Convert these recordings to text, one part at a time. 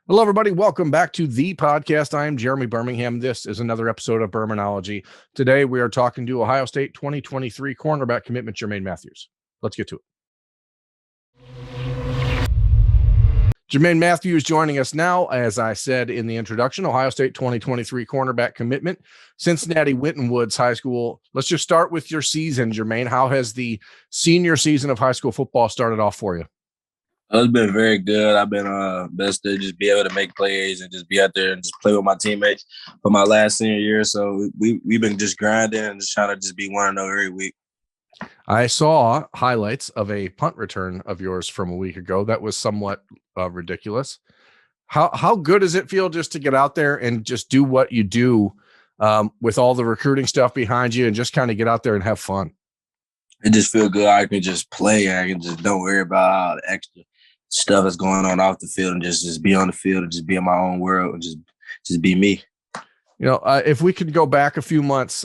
Hello, everybody. Welcome back to the podcast. I am Jeremy Birmingham. This is another episode of Birminology. Today, we are talking to Ohio State 2023 cornerback commitment, Jermaine Mathews. Let's get to it. Jermaine Mathews joining us now. As I said in the introduction, Ohio State 2023 cornerback commitment, Cincinnati Winton Woods High School. Let's just start with your season, Jermaine. How has the senior season of high school football started off for you? It's been very good. I've been best to just be able to make plays and just be out there and just play with my teammates for my last senior year. So we've been just grinding and just trying to just be 1-0 every week. I saw highlights of a punt return of yours from a week ago. That was somewhat ridiculous. How good does it feel just to get out there and just do what you do with all the recruiting stuff behind you and just kind of get out there and have fun? It just feels good. I can just play. I can just don't worry about all the extra stuff that's going on off the field and just be on the field and just be in my own world and just be me. You know, if we could go back a few months,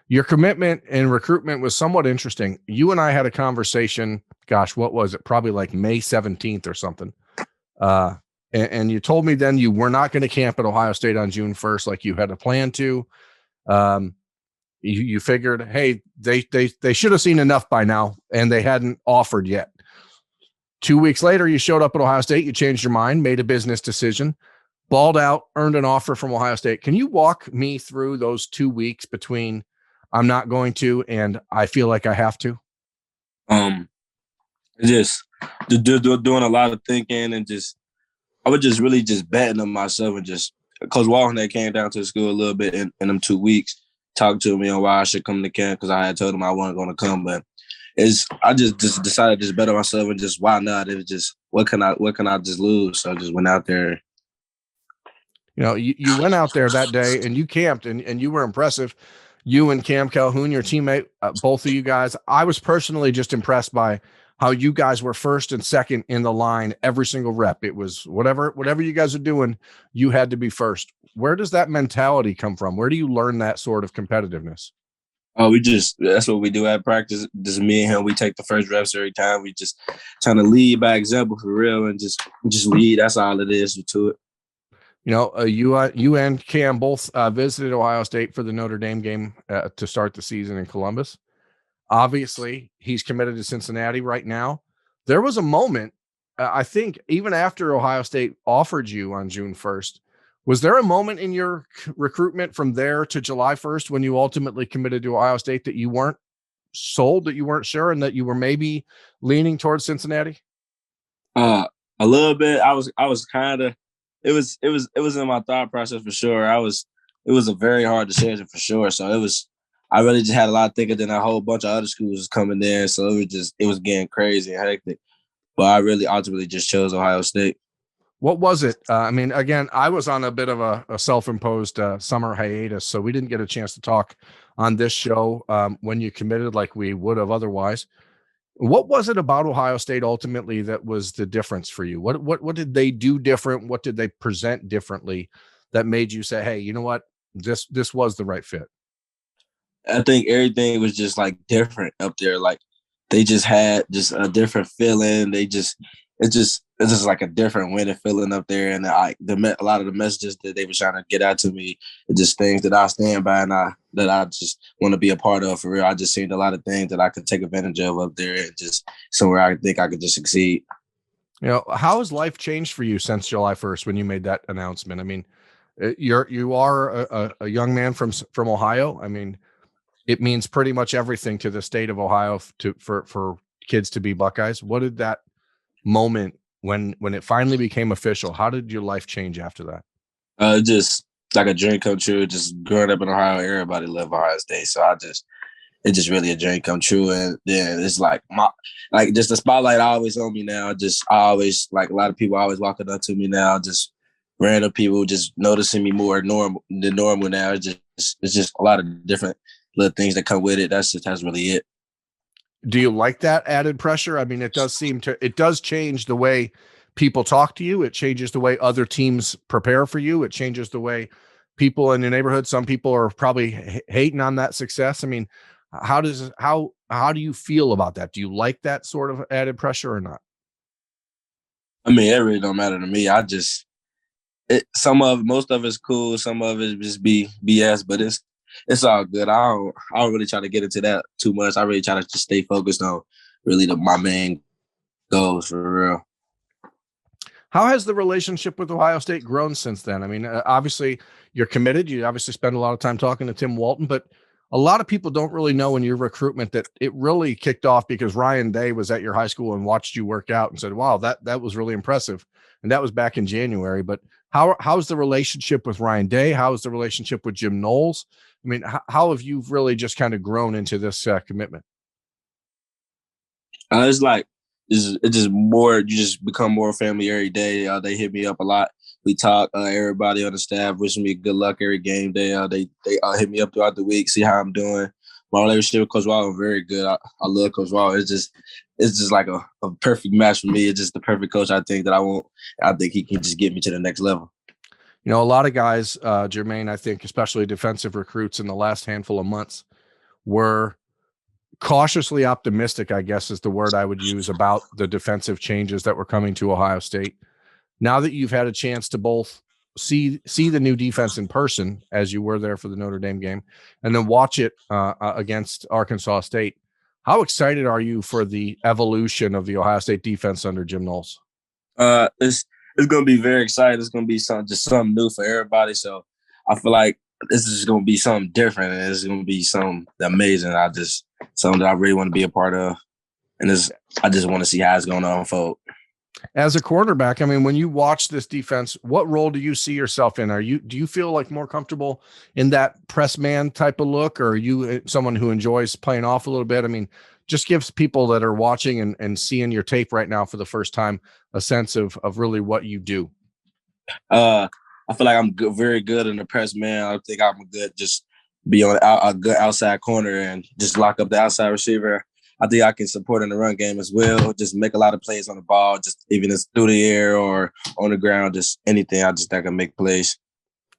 your commitment and recruitment was somewhat interesting. You and I had a conversation, gosh, what was it? Probably like May 17th or something. And you told me then you were not going to camp at Ohio State on June 1st like you had a plan to. You figured, hey, they should have seen enough by now, and they hadn't offered yet. 2 weeks later, you showed up at Ohio State, you changed your mind, made a business decision, balled out, earned an offer from Ohio State. Can you walk me through those 2 weeks between I'm not going to and I feel like I have to? Just doing a lot of thinking and I was just really just betting on myself and just Coach Walton that came down to the school a little bit in them 2 weeks, talked to me on why I should come to camp because I had told him I wasn't going to come, but I just decided to just bet on myself and just why not? It was just what can I just lose? So I just went out there. You know, you went out there that day and you camped and you were impressive. You and Cam Calhoun, your teammate, both of you guys. I was personally just impressed by how you guys were first and second in the line every single rep. It was whatever you guys are doing, you had to be first. Where does that mentality come from? Where do you learn that sort of competitiveness? Oh, that's what we do at practice. Just me and him, we take the first reps every time. We just trying to lead by example for real and just lead. That's all it is to it. You know, you and Cam both visited Ohio State for the Notre Dame game to start the season in Columbus. Obviously, he's committed to Cincinnati right now. There was a moment, I think, even after Ohio State offered you on June 1st, was there a moment in your recruitment from there to July 1st when you ultimately committed to Ohio State that you weren't sold, that you weren't sure, and that you were maybe leaning towards Cincinnati? A little bit. I was kind of. It was in my thought process for sure. It was a very hard decision for sure. So I really just had a lot of thinking. Then a whole bunch of other schools was coming there, so it was getting crazy and hectic. But I really ultimately just chose Ohio State. What was it? I mean, again, I was on a bit of a self-imposed summer hiatus, so we didn't get a chance to talk on this show when you committed like we would have otherwise. What was it about Ohio State ultimately that was the difference for you? What did they do different? What did they present differently that made you say, hey, you know what? This was the right fit? I think everything was just like different up there. Like they just had just a different feeling. It's just like a different winning feeling up there. And a lot of the messages that they were trying to get out to me are just things that I stand by and that I just want to be a part of for real. I just seen a lot of things that I could take advantage of up there and just somewhere I think I could just succeed. You know, how has life changed for you since July 1st when you made that announcement? I mean, you are a young man from Ohio. I mean, it means pretty much everything to the state of Ohio for kids to be Buckeyes. What did that moment when it finally became official, how did your life change after that? Just like a dream come true. Just growing up in Ohio, everybody loved Ohio State. So it's just really a dream come true. And then it's like just the spotlight always on me now. I always, like a lot of people always walking up to me now, just random people just noticing me more than normal now. It's just a lot of different little things that come with it. That's really it. Do you like that added pressure? I mean, it does change the way people talk to you. It changes the way other teams prepare for you. It changes the way people in your neighborhood, some people are probably hating on that success. I mean, how do you feel about that? Do you like that sort of added pressure or not? I mean, it really don't matter to me. Most of it's cool, some of it just be BS, but it's all good. I don't really try to get into that too much. I really try to just stay focused on really my main goals for real. How has the relationship with Ohio State grown since then? I mean, obviously you're committed. You obviously spend a lot of time talking to Tim Walton, but a lot of people don't really know in your recruitment that it really kicked off because Ryan Day was at your high school and watched you work out and said, wow, that was really impressive. And that was back in January. But how's the relationship with Ryan Day? How's the relationship with Jim Knowles? I mean, how have you really just kind of grown into this commitment? It's like it's just more. You just become more family every day. They hit me up a lot. We talk. Everybody on the staff wishing me good luck every game day. They hit me up throughout the week, see how I'm doing. My relationship with Coach Wall is very good. I love Coach Wall. It's just like a perfect match for me. It's just the perfect coach. I think that I think he can just get me to the next level. You know, a lot of guys, Jermaine, I think, especially defensive recruits in the last handful of months, were cautiously optimistic, I guess is the word I would use, about the defensive changes that were coming to Ohio State. Now that you've had a chance to both see the new defense in person, as you were there for the Notre Dame game, and then watch it against Arkansas State, how excited are you for the evolution of the Ohio State defense under Jim Knowles? It's going to be very exciting. It's going to be something new for everybody. So I feel like this is going to be something different, and it's going to be something amazing. Something that I really want to be a part of, and I just want to see how it's going to unfold. As a quarterback, I mean, when you watch this defense, what role do you see yourself in? Do you feel like more comfortable in that press man type of look, or are you someone who enjoys playing off a little bit? I mean, just gives people that are watching and seeing your tape right now for the first time a sense of really what you do. I feel like I'm very good in the press man. I think I'm good just be on a good outside corner and just lock up the outside receiver. I think I can support in the run game as well. Just make a lot of plays on the ball, just even if through the air or on the ground, just anything. I just think I can make plays.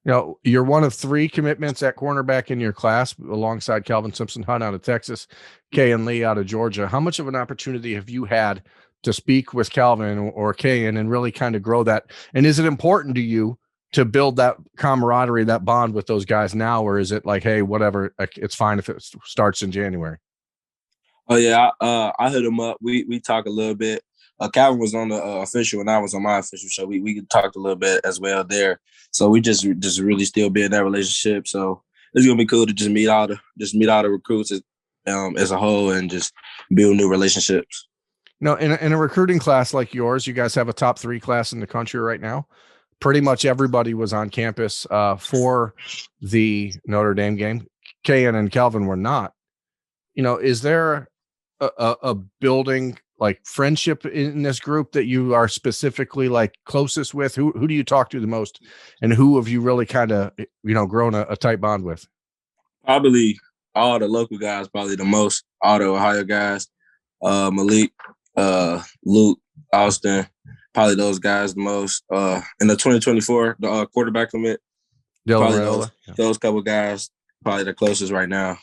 You know, you're one of 3 commitments at cornerback in your class, alongside Calvin Simpson-Hunt out of Texas, Kayan Lee out of Georgia. How much of an opportunity have you had to speak with Calvin or Kayan and really kind of grow that? And is it important to you to build that camaraderie, that bond with those guys now, or is it like, hey, whatever, it's fine if it starts in January? Oh yeah, I hit him up. We talk a little bit. Calvin was on the official, and I was on my official show. We talked a little bit as well there. So we just really still be in that relationship. So it's gonna be cool to just meet all the recruits as a whole and just build new relationships. You know, in a recruiting class like yours, you guys have a top 3 class in the country right now. Pretty much everybody was on campus for the Notre Dame game. Kayan and Calvin were not. You know, is there a building like friendship in this group that you are specifically like closest with? Who do you talk to the most, and who have you really kind of, grown a tight bond with? Probably all the local guys, probably the most, all the Ohio guys, Malik, Luke, Austin, probably those guys the most. In the 2024, the quarterback commit, probably those couple guys, probably the closest right now.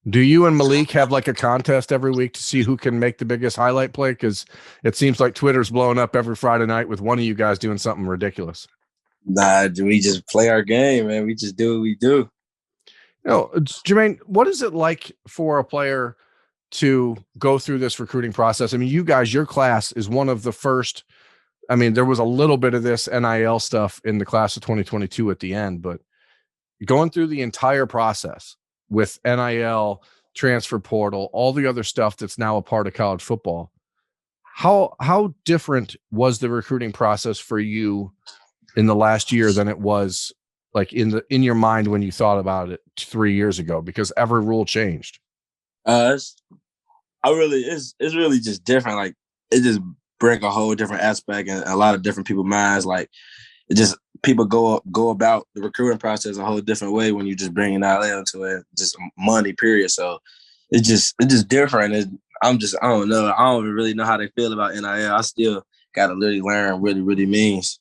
Do you and Malik have like a contest every week to see who can make the biggest highlight play? Because it seems like Twitter's blowing up every Friday night with one of you guys doing something ridiculous. Nah, we just play our game, man. We just do what we do. You know, Jermaine, what is it like for a player to go through this recruiting process? I mean, you guys, your class is one of the first. I mean, there was a little bit of this NIL stuff in the class of 2022 at the end, but going through the entire process with NIL, transfer portal, all the other stuff that's now a part of college football, how different was the recruiting process for you in the last year than it was like in your mind when you thought about it 3 years ago? Because every rule changed. It's really just different. Like it just bring a whole different aspect and a lot of different people's minds. Like it just people go about the recruiting process a whole different way when you just bringing NIL into it, just money, period. So it's just different. I don't know. I don't really know how they feel about NIL. I still got to really learn what it really means.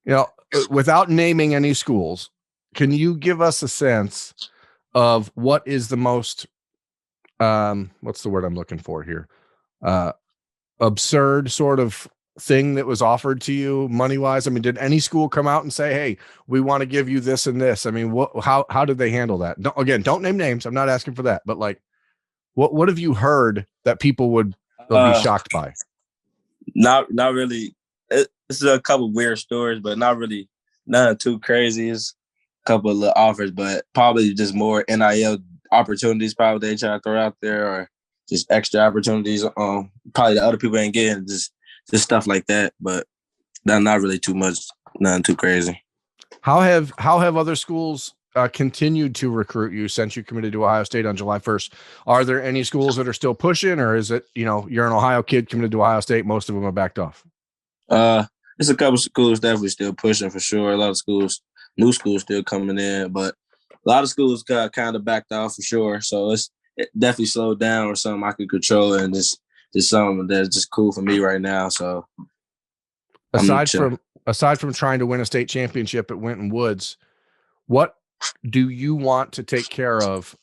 You know, without naming any schools, can you give us a sense of what is the most, what's the word I'm looking for here? Absurd sort of thing that was offered to you money wise? I mean, did any school come out and say, "Hey, we want to give you this and this"? I mean, how did they handle that? Don't name names. I'm not asking for that, but like, what have you heard that people would be shocked by? Not really. It's a couple weird stories, but not really nothing too crazy. It's a couple of little offers, but probably just more NIL opportunities probably they try to throw out there, or just extra opportunities. Probably the other people ain't getting, just stuff like that. But not really too much, nothing too crazy. How have other schools continued to recruit you since you committed to Ohio State on July 1st? Are there any schools that are still pushing, or is it, you're an Ohio kid committed to Ohio State, most of them are backed off? There's a couple of schools definitely still pushing for sure. A lot of schools, new schools still coming in, but a lot of schools got kind of backed off for sure. So it definitely slowed down, or something I could control, and just something that's just cool for me right now. So aside from trying to win a state championship at Winton Woods, what do you want to take care of,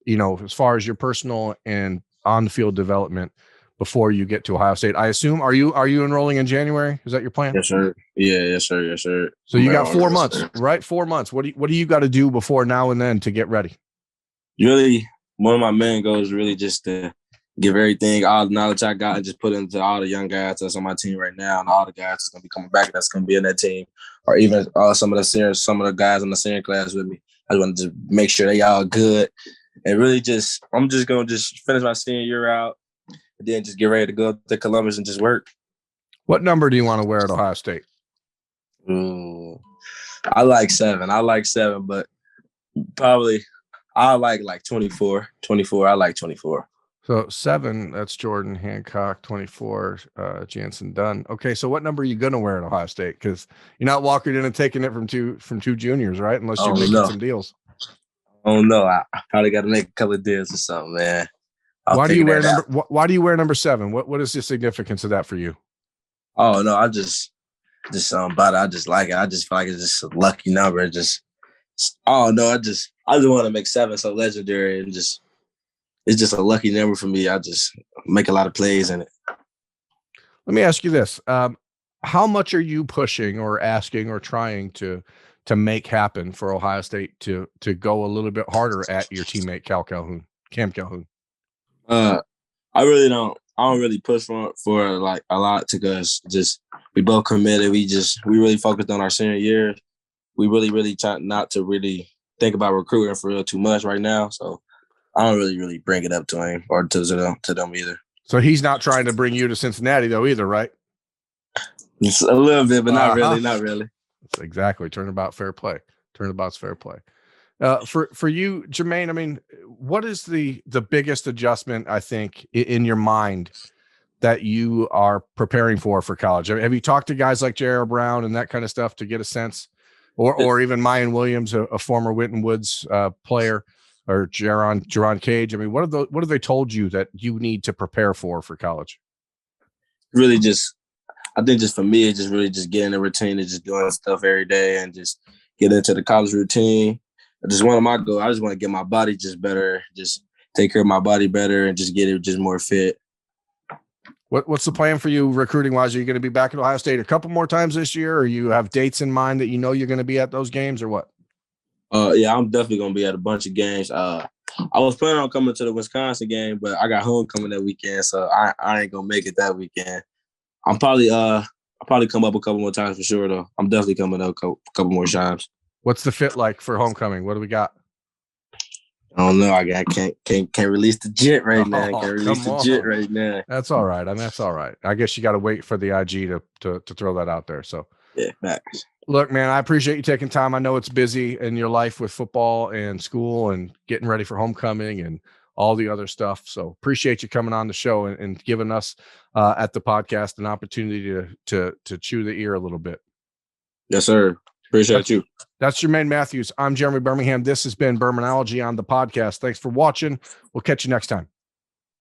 as far as your personal and on the field development before you get to Ohio State? I assume, are you enrolling in January? Is that your plan? Yes, sir. Yeah, yes, sir. Yes, sir. So you got 4 months, right? 4 months. What do you got to do before now and then to get ready? Really, one of my main goals is really just to give everything, all the knowledge I got, and just put it into all the young guys that's on my team right now, and all the guys that's going to be coming back that's going to be in that team, or even some of the guys in the senior class with me. I just want to just make sure they all good, and really I'm just going to just finish my senior year out, and then just get ready to go to Columbus and just work. What number do you want to wear at Ohio State? I like 7. But probably I like 24. 24. I like 24. So 7, that's Jordan Hancock. 24, Jansen Dunn. Okay, so what number are you gonna wear at Ohio State? Because you're not walking in and taking it from two juniors, right? Unless you're making some deals. Oh no, I probably got to make a couple of deals or something, man. Why do you wear number 7? What is the significance of that for you? Oh no, I just something about it. I just like it. I just feel like it's just a lucky number. I just want to make 7 so legendary, and it's just a lucky number for me. I just make a lot of plays in it. Let me ask you this: how much are you pushing, or asking, or trying to make happen for Ohio State to go a little bit harder at your teammate Cam Calhoun? I really don't. I don't really push for like a lot, because just we both committed. We really focused on our senior year. We really try not to really think about recruiting for real too much right now. So I don't really bring it up to him or to them either. So he's not trying to bring you to Cincinnati though either, right? Just a little bit, but not really. That's exactly. Turnabout's fair play. For you, Jermaine, I mean, what is the biggest adjustment, I think, in your mind that you are preparing for college? Have you talked to guys like J.R. Brown and that kind of stuff to get a sense, or even Mayan Williams, a former Winton Woods player, or Jerron Cage? I mean, what have they told you that you need to prepare for college? Really, I think for me, it's just really just getting a routine and just doing stuff every day and just get into the college routine. Just one of my goals, I just want to get my body just better, just take care of my body better, and just get it just more fit. What's the plan for you recruiting wise? Are you going to be back at Ohio State a couple more times this year, or you have dates in mind that you're going to be at those games, or what? Yeah, I'm definitely going to be at a bunch of games. I was planning on coming to the Wisconsin game, but I got homecoming that weekend, so I ain't going to make it that weekend. I'll probably come up a couple more times for sure, though. I'm definitely coming up a couple more times. What's the fit like for homecoming? What do we got? I don't know. I can't release the jet right now. That's all right. That's all right. I guess you got to wait for the IG to throw that out there. So yeah, thanks. Look, man, I appreciate you taking time. I know it's busy in your life with football and school and getting ready for homecoming and all the other stuff. So appreciate you coming on the show and giving us at the podcast an opportunity to chew the ear a little bit. Yes, sir. Appreciate you. That's Jermaine Mathews. I'm Jeremy Birmingham. This has been Birminology on the podcast. Thanks for watching. We'll catch you next time.